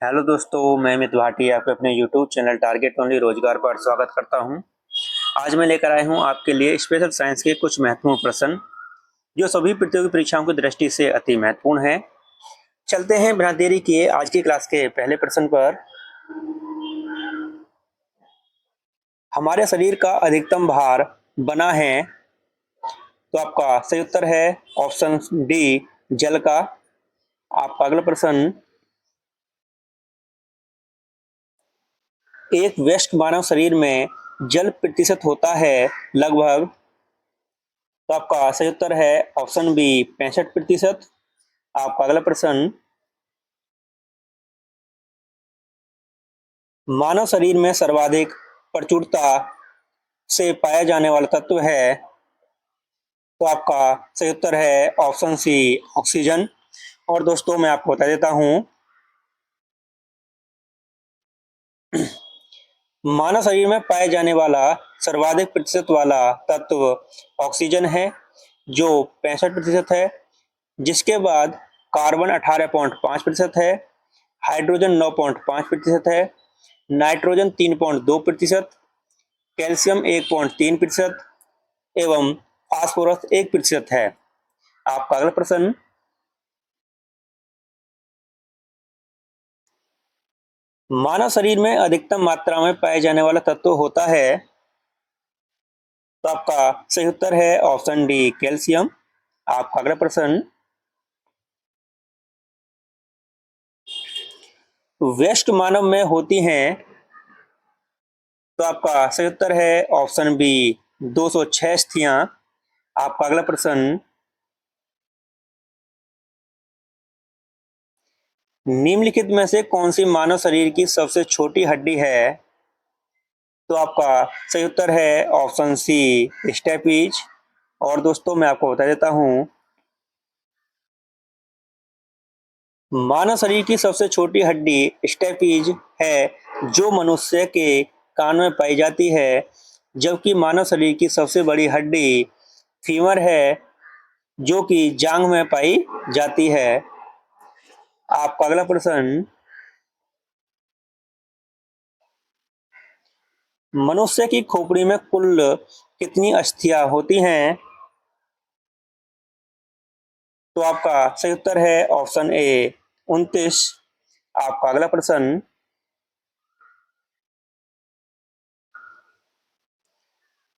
Hello दोस्तों, मैं अमित भाटिया आपके अपने यूट्यूब चैनल टारगेट ओनली रोजगार पर स्वागत करता हूं। आज मैं लेकर आया हूं आपके लिए स्पेशल साइंस के कुछ महत्वपूर्ण प्रश्न जो सभी प्रतियोगी परीक्षाओं की दृष्टि से अति महत्वपूर्ण हैं। चलते हैं बिना देरी किए आज की क्लास के पहले प्रश्न पर। हमारे शरीर का अधिकतम भार बना है, तो आपका सही उत्तर है ऑप्शन डी जल का। आपका अगला प्रश्न, एक वयस्क मानव शरीर में जल प्रतिशत होता है लगभग, तो आपका सही उत्तर है ऑप्शन बी 65%। आपका अगला प्रश्न, मानव शरीर में सर्वाधिक प्रचुरता से पाया जाने वाला तत्व है, तो आपका सही उत्तर है ऑप्शन सी ऑक्सीजन। और दोस्तों मैं आपको बता देता हूं, मानव शरीर में पाए जाने वाला सर्वाधिक प्रतिशत वाला तत्व ऑक्सीजन है जो 65% है, जिसके बाद कार्बन 18.5% है, हाइड्रोजन 9.5% है, नाइट्रोजन 3.2%, कैल्शियम 1.3% एवं फास्फोरस 1% है। आपका अगला प्रश्न, मानव शरीर में अधिकतम मात्रा में पाए जाने वाला तत्व होता है, तो आपका सही उत्तर है ऑप्शन डी कैल्शियम। आपका अगला प्रश्न, वयस्क मानव में होती हैं, तो आपका सही उत्तर है ऑप्शन बी 206 अस्थियां। आपका अगला प्रश्न, निम्नलिखित में से कौन सी मानव शरीर की सबसे छोटी हड्डी है, तो आपका सही उत्तर है ऑप्शन सी स्टेपीज। और दोस्तों मैं आपको बता देता हूं, मानव शरीर की सबसे छोटी हड्डी स्टेपीज है जो मनुष्य के कान में पाई जाती है, जबकि मानव शरीर की सबसे बड़ी हड्डी फीमर है जो कि जांघ में पाई जाती है। आपका अगला प्रश्न, मनुष्य की खोपड़ी में कुल कितनी अस्थियां होती हैं, तो आपका सही उत्तर है ऑप्शन ए 29। आपका अगला प्रश्न,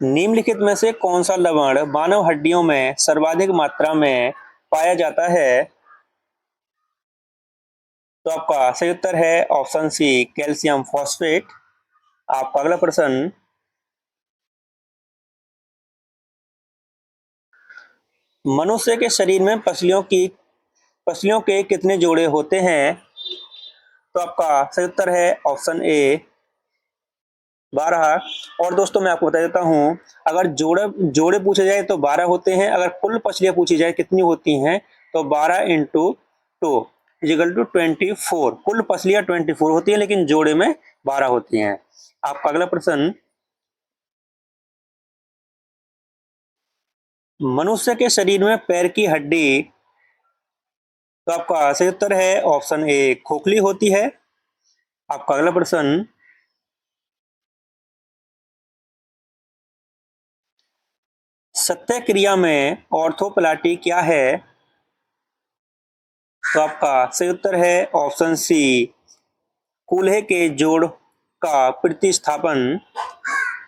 निम्नलिखित में से कौन सा लवण मानव हड्डियों में सर्वाधिक मात्रा में पाया जाता है, तो आपका सही उत्तर है ऑप्शन सी कैल्शियम फॉस्फेट। आपका अगला प्रश्न, मनुष्य के शरीर में पसलियों के कितने जोड़े होते हैं, तो आपका सही उत्तर है ऑप्शन ए 12। और दोस्तों मैं आपको बता देता हूं, अगर जोड़े जोड़े पूछे जाए तो 12 होते हैं, अगर कुल पसलियां पूछी जाए कितनी होती हैं तो 12 इंटू 2 इजिकल टू 24। कुल पसलियां 24 होती हैं लेकिन जोड़े में 12 होती हैं। आपका अगला प्रश्न, मनुष्य के शरीर में पैर की हड्डी, तो आपका सही उत्तर है ऑप्शन ए खोखली होती है। आपका अगला प्रश्न, सत्य क्रिया में ऑर्थोप्लाटी क्या है, तो आपका सही उत्तर है ऑप्शन सी कूल्हे के जोड़ का प्रतिस्थापन।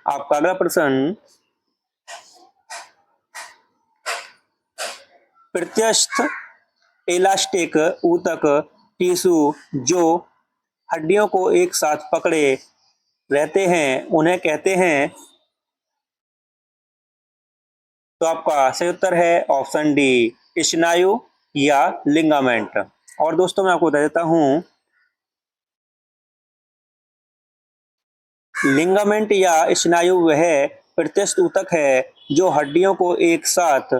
आपका अगला प्रश्न, प्रत्यस्थ इलास्टिक ऊतक टिश्यू जो हड्डियों को एक साथ पकड़े रहते हैं उन्हें कहते हैं, तो आपका सही उत्तर है ऑप्शन डी स्नायु या लिंगामेंट। और दोस्तों मैं आपको बता देता हूं, लिंगामेंट या स्नायु वह प्रत्यस्थ ऊतक है जो हड्डियों को एक साथ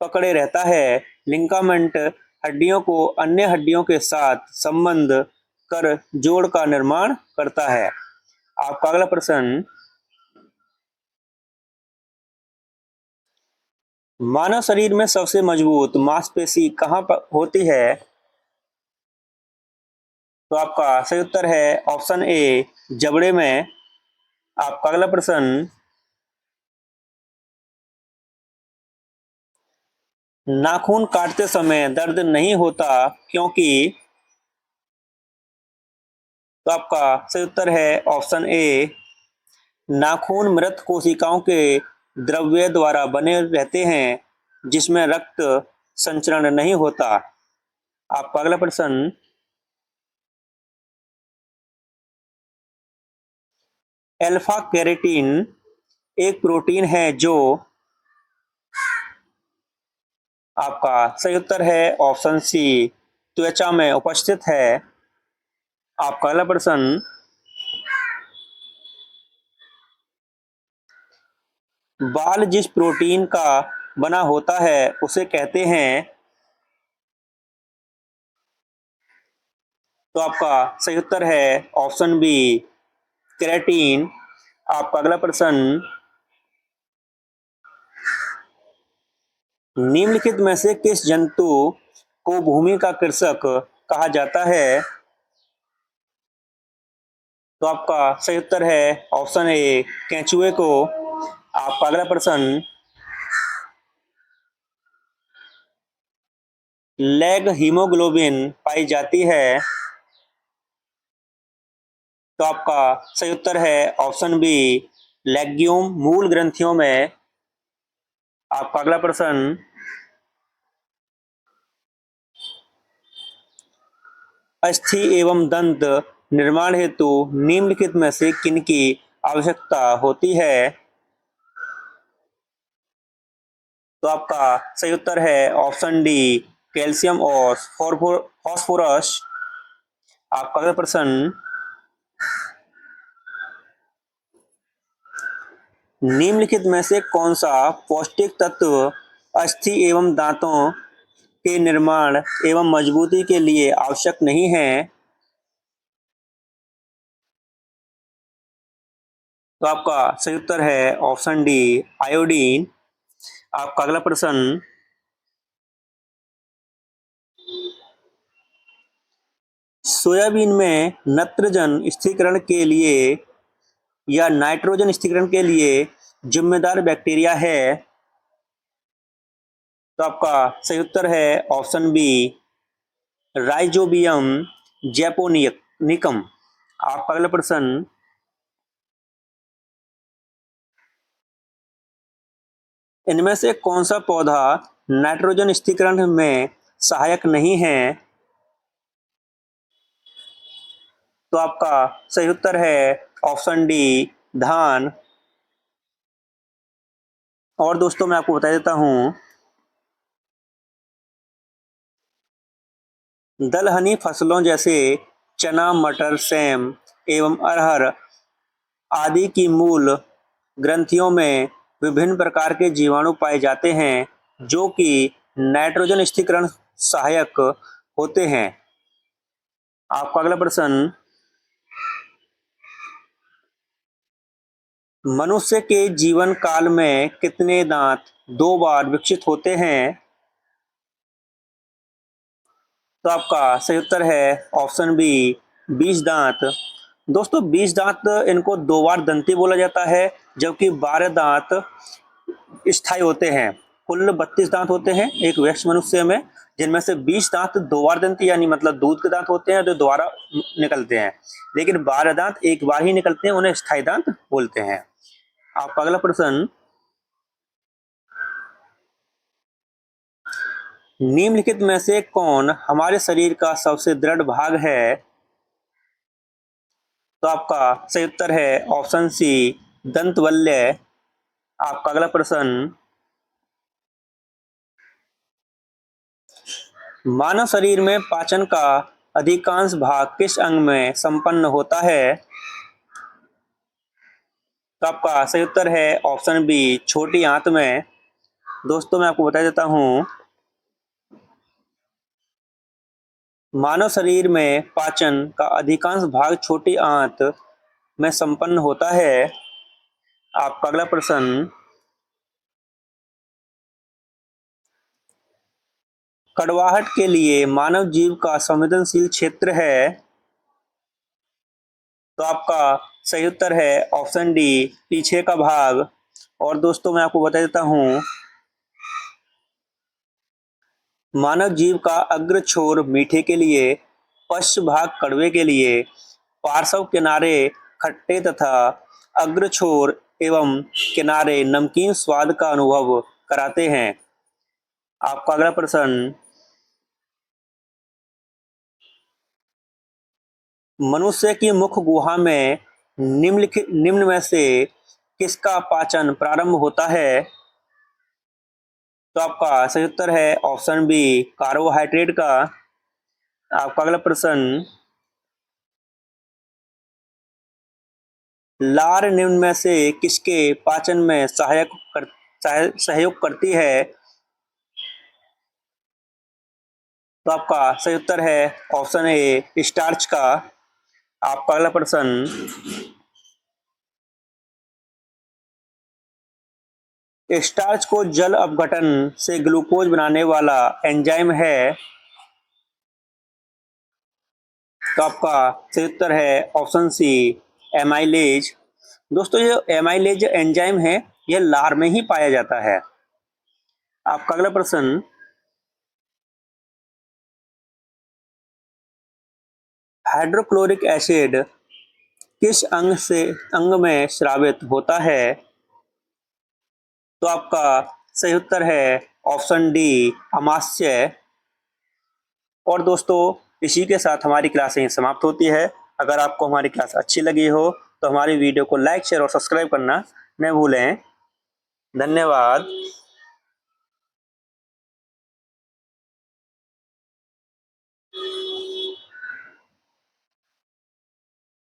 पकड़े रहता है। लिंगामेंट हड्डियों को अन्य हड्डियों के साथ संबंध कर जोड़ का निर्माण करता है। आपका अगला प्रश्न, मानव शरीर में सबसे मजबूत मांसपेशी कहां पर होती है, तो आपका सही उत्तर है ऑप्शन ए, जबड़े में। आपका अगला प्रश्न, नाखून काटते समय दर्द नहीं होता क्योंकि। तो आपका सही उत्तर है ऑप्शन ए, नाखून मृत कोशिकाओं के द्रव्य द्वारा बने रहते हैं जिसमें रक्त संचरण नहीं होता। आपका अगला प्रश्न, अल्फा केराटिन एक प्रोटीन है जो। आपका सही उत्तर है ऑप्शन सी, त्वचा में उपस्थित है। आपका अगला प्रश्न, बाल जिस प्रोटीन का बना होता है उसे कहते हैं। तो आपका सही उत्तर है ऑप्शन बी, केराटिन। आपका अगला प्रश्न, निम्नलिखित में से किस जंतु को भूमि का कृषक कहा जाता है। तो आपका सही उत्तर है ऑप्शन ए, केंचुए को। आपका अगला प्रश्न, लैग हीमोग्लोबिन पाई जाती है। तो आपका सही उत्तर है ऑप्शन बी, लेग्यूम मूल ग्रंथियों में। आपका अगला प्रश्न, अस्थि एवं दंत निर्माण हेतु निम्नलिखित में से किनकी आवश्यकता होती है। तो आपका सही उत्तर है ऑप्शन डी, कैल्शियम और फास्फोरस। आपका अगला प्रश्न, निम्नलिखित में से कौन सा पौष्टिक तत्व अस्थि एवं दांतों के निर्माण एवं मजबूती के लिए आवश्यक नहीं है। तो आपका सही उत्तर है ऑप्शन डी, आयोडीन। आपका अगला प्रश्न, सोयाबीन में नत्रजन स्थिरीकरण के लिए या नाइट्रोजन स्थिरीकरण के लिए जिम्मेदार बैक्टीरिया है। तो आपका सही उत्तर है ऑप्शन बी, राइजोबियम जैपोनिकम। आपका अगला प्रश्न, इनमें से कौन सा पौधा नाइट्रोजन स्थिरीकरण में सहायक नहीं है। तो आपका सही उत्तर है ऑप्शन डी, धान। और दोस्तों मैं आपको बता देता हूं, दलहनी फसलों जैसे चना, मटर, सेम एवं अरहर आदि की मूल ग्रंथियों में विभिन्न प्रकार के जीवाणु पाए जाते हैं जो कि नाइट्रोजन स्थिरीकरण सहायक होते हैं। आपका अगला प्रश्न, मनुष्य के जीवन काल में कितने दांत दो बार विकसित होते हैं। तो आपका सही उत्तर है ऑप्शन बी, 20 दांत। दोस्तों 20 दांत इनको दो बार दंती बोला जाता है, जबकि 12 दांत स्थायी होते हैं। कुल 32 दांत होते हैं एक वयस्क मनुष्य में, जिनमें से 20 दांत दो बार दंती यानी मतलब दूध के दांत होते हैं जो दोबारा निकलते हैं, लेकिन 12 दांत एक बार ही निकलते हैं, उन्हें स्थायी दांत बोलते हैं। आपका अगला प्रश्न, निम्नलिखित में से कौन हमारे शरीर का सबसे दृढ़ भाग है। तो आपका सही उत्तर है ऑप्शन सी, दंत वल्य। आपका अगला प्रश्न, मानव शरीर में पाचन का अधिकांश भाग किस अंग में संपन्न होता है। तो आपका सही उत्तर है ऑप्शन बी, छोटी आंत में। दोस्तों मैं आपको बता देता हूं, मानव शरीर में पाचन का अधिकांश भाग छोटी आंत में संपन्न होता है। आपका अगला प्रश्न, कड़वाहट के लिए मानव जीव का संवेदनशील क्षेत्र है। तो आपका सही उत्तर है ऑप्शन डी, पीछे का भाग। और दोस्तों मैं आपको बता देता हूँ, मानव जीव का अग्र छोर मीठे के लिए, पश्च भाग कड़वे के लिए, पार्श्व किनारे खट्टे तथा अग्र छोर एवं किनारे नमकीन स्वाद का अनुभव कराते हैं। आपका अगला प्रश्न, मनुष्य की मुख गुहा में निम्न में से किसका पाचन प्रारंभ होता है? तो आपका सही उत्तर है ऑप्शन बी, कार्बोहाइड्रेट का। आपका अगला प्रश्न, लार निम्न में से किसके पाचन में सहयोग करती है? तो आपका सही उत्तर है ऑप्शन ए, स्टार्च का। आपका अगला प्रश्न, स्टार्च को जल अपघटन से ग्लूकोज बनाने वाला एंजाइम है? तो आपका सही उत्तर है ऑप्शन सी, एमाइलेज। दोस्तों ये एमाइलेज एंजाइम है, यह लार में ही पाया जाता है। आपका अगला प्रश्न, हाइड्रोक्लोरिक एसिड किस अंग में स्रावित होता है? तो आपका सही उत्तर है ऑप्शन डी, अमाशय। और दोस्तों इसी के साथ हमारी क्लास यहीं समाप्त होती है। अगर आपको हमारी क्लास अच्छी लगी हो तो हमारी वीडियो को लाइक, शेयर और सब्सक्राइब करना न भूलें। धन्यवाद।